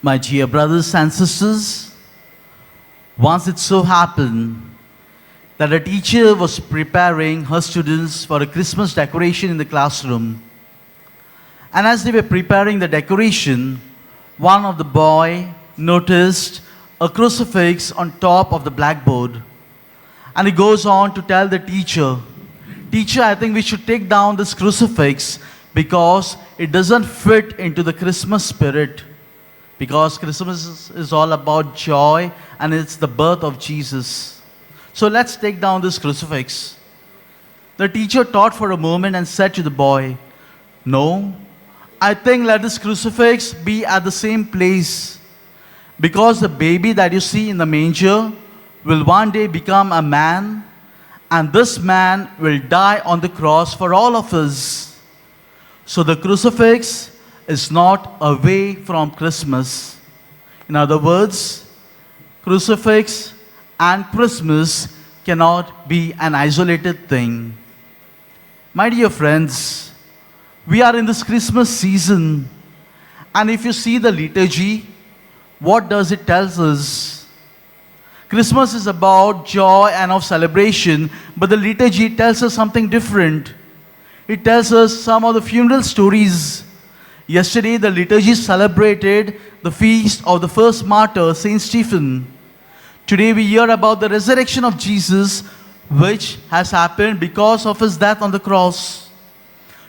My dear brothers and sisters, once it so happened that a teacher was preparing her students for a Christmas decoration in the classroom. And as they were preparing the decoration, one of the boy noticed a crucifix on top of the blackboard. And he goes on to tell the teacher, "Teacher, I think we should take down this crucifix because it doesn't fit into the Christmas spirit." Because Christmas is all about joy and it's the birth of Jesus. So let's take down this crucifix. The teacher thought for a moment and said to the boy, "No, I think let this crucifix be at the same place. Because the baby that you see in the manger will one day become a man, and this man will die on the cross for all of us. So the crucifix is not away from Christmas." In other words, crucifix and Christmas cannot be an isolated thing. My dear friends, we are in this Christmas season, and if you see the liturgy, what does it tell us? Christmas is about joy and of celebration, but the liturgy tells us something different. It tells us some of the funeral stories. Yesterday, the liturgy celebrated the feast of the first martyr, Saint Stephen. Today, we hear about the resurrection of Jesus, which has happened because of his death on the cross.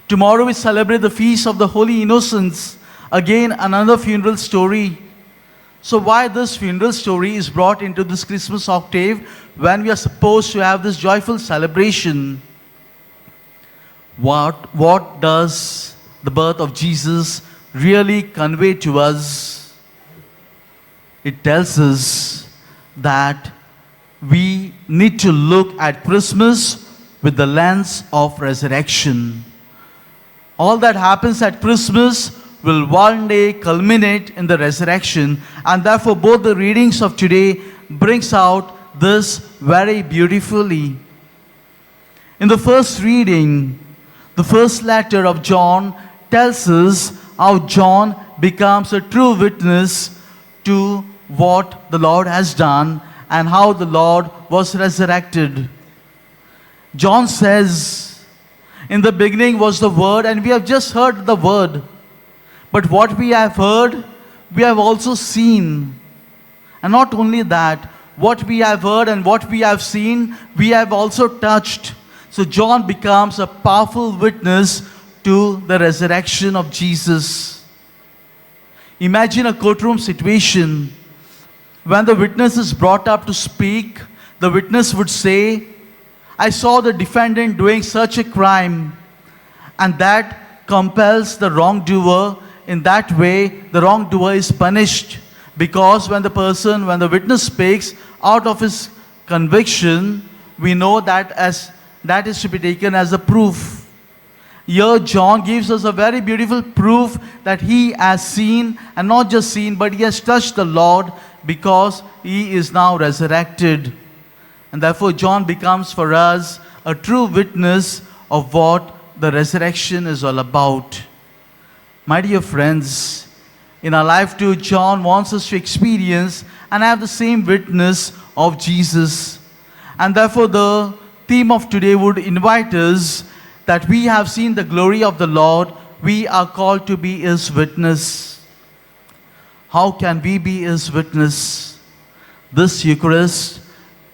Tomorrow, we celebrate the feast of the Holy Innocents. Again, another funeral story. So why this funeral story is brought into this Christmas octave when we are supposed to have this joyful celebration? What does the birth of Jesus really convey to us? It tells us that we need to look at Christmas with the lens of resurrection. All that happens at Christmas will one day culminate in the resurrection, and therefore both the readings of today brings out this very beautifully. In the first reading, the first letter of John tells us how John becomes a true witness to what the Lord has done and how the Lord was resurrected. John says, "In the beginning was the Word," and we have just heard the Word. But what we have heard, we have also seen. And not only that, what we have heard and what we have seen, we have also touched. So John becomes a powerful witness to the resurrection of Jesus. Imagine a courtroom situation. When the witness is brought up to speak, the witness would say, "I saw the defendant doing such a crime," and that compels the wrongdoer. In that way, the wrongdoer is punished, because when the witness speaks out of his conviction, we know that that is to be taken as a proof. Here, John gives us a very beautiful proof that he has seen, and not just seen, but he has touched the Lord because he is now resurrected. And therefore, John becomes for us a true witness of what the resurrection is all about. My dear friends, in our life too, John wants us to experience and have the same witness of Jesus. And therefore, the theme of today would invite us that we have seen the glory of the Lord. We are called to be his witness. How can we be his witness? This Eucharist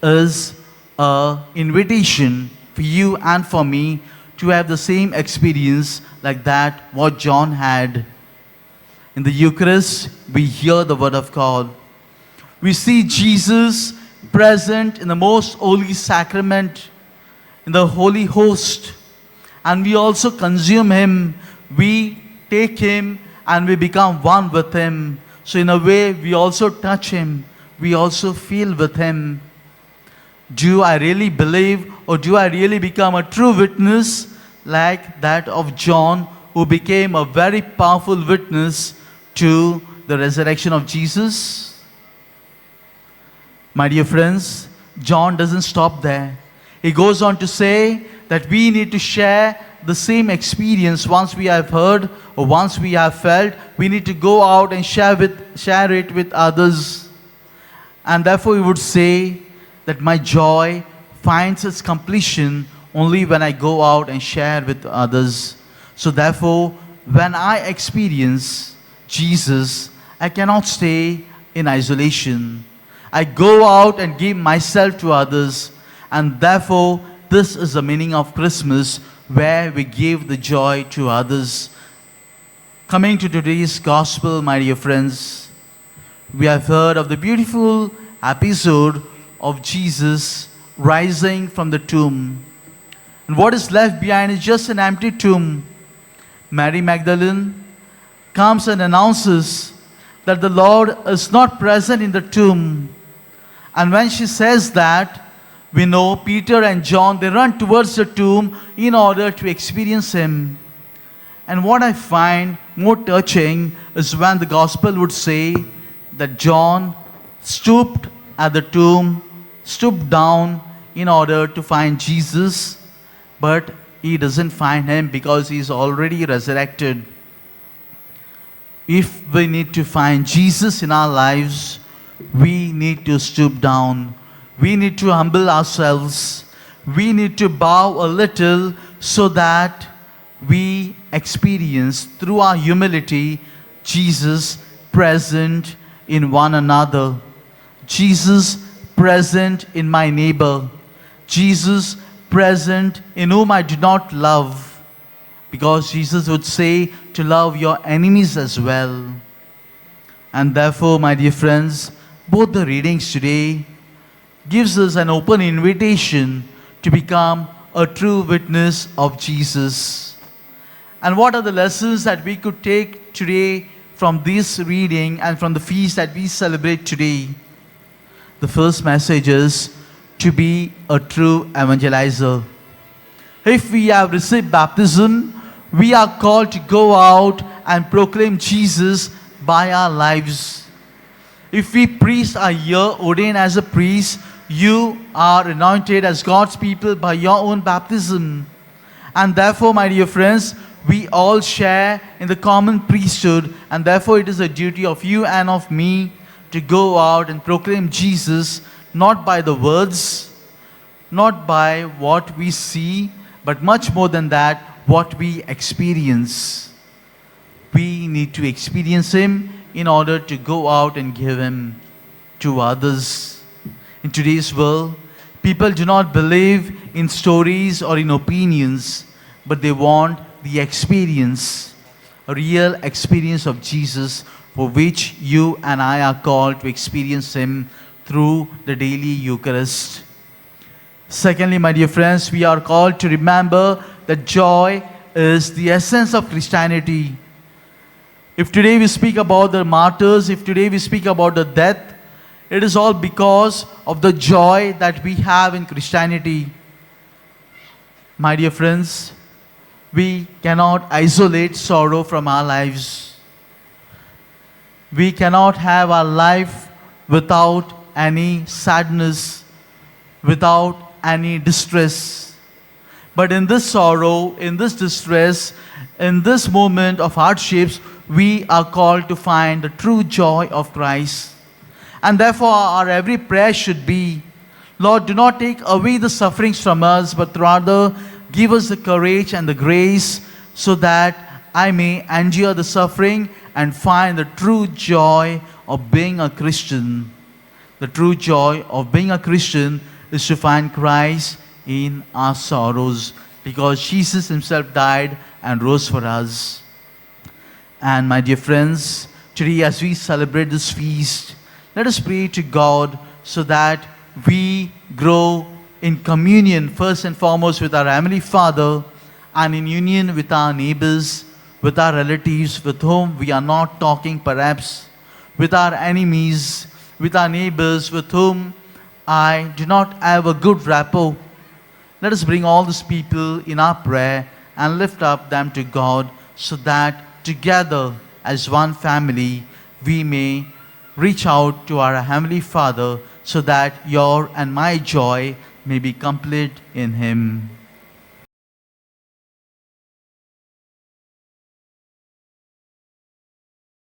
is an invitation for you and for me to have the same experience like that what John had. In the Eucharist, we hear the word of God. We see Jesus present in the most holy sacrament, in the holy host, and we also consume him. We take him and we become one with him. So in a way, we also touch him. We also feel with him. Do I really believe, or do I really become a true witness like that of John, who became a very powerful witness to the resurrection of Jesus? My dear friends, John doesn't stop there. He goes on to say that we need to share the same experience, once we have heard or once we have felt, we need to go out and share it with others. And therefore, we would say that my joy finds its completion only when I go out and share with others. So therefore, when I experience Jesus, I cannot stay in isolation. I go out and give myself to others. And therefore, this is the meaning of Christmas, where we give the joy to others. Coming to today's gospel, my dear friends, we have heard of the beautiful episode of Jesus rising from the tomb. And what is left behind is just an empty tomb. Mary Magdalene comes and announces that the Lord is not present in the tomb. And when she says that, we know Peter and John, they run towards the tomb in order to experience him. And what I find more touching is when the gospel would say that John stooped at the tomb, stooped down in order to find Jesus, but he doesn't find him because he's already resurrected. If we need to find Jesus in our lives, we need to stoop down. We need to humble ourselves. We need to bow a little so that we experience through our humility Jesus present in one another. Jesus present in my neighbor. Jesus present in whom I do not love. Because Jesus would say to love your enemies as well. And therefore, my dear friends, both the readings today gives us an open invitation to become a true witness of Jesus. And what are the lessons that we could take today from this reading and from the feast that we celebrate today? The first message is to be a true evangelizer. If we have received baptism, we are called to go out and proclaim Jesus by our lives. If we priests are here ordained as a priest, you are anointed as God's people by your own baptism. And therefore, my dear friends, we all share in the common priesthood, and therefore it is a duty of you and of me to go out and proclaim Jesus, not by the words, not by what we see, but much more than that, what we experience. We need to experience Him in order to go out and give Him to others. In today's world, people do not believe in stories or in opinions, but they want the experience, a real experience of Jesus, for which you and I are called to experience Him through the daily Eucharist. Secondly, my dear friends, we are called to remember that joy is the essence of Christianity. If today we speak about the martyrs, if today we speak about the death, it is all because of the joy that we have in Christianity. My dear friends, we cannot isolate sorrow from our lives. We cannot have our life without any sadness, without any distress. But in this sorrow, in this distress, in this moment of hardships, we are called to find the true joy of Christ. And therefore, our every prayer should be, Lord, do not take away the sufferings from us, but rather give us the courage and the grace so that I may endure the suffering and find the true joy of being a Christian. The true joy of being a Christian is to find Christ in our sorrows, because Jesus Himself died and rose for us. And my dear friends, today as we celebrate this feast, let us pray to God so that we grow in communion first and foremost with our Heavenly Father, and in union with our neighbors, with our relatives with whom we are not talking perhaps, with our enemies, with our neighbors with whom I do not have a good rapport. Let us bring all these people in our prayer and lift up them to God, so that together as one family we may reach out to our Heavenly Father, so that your and my joy may be complete in Him.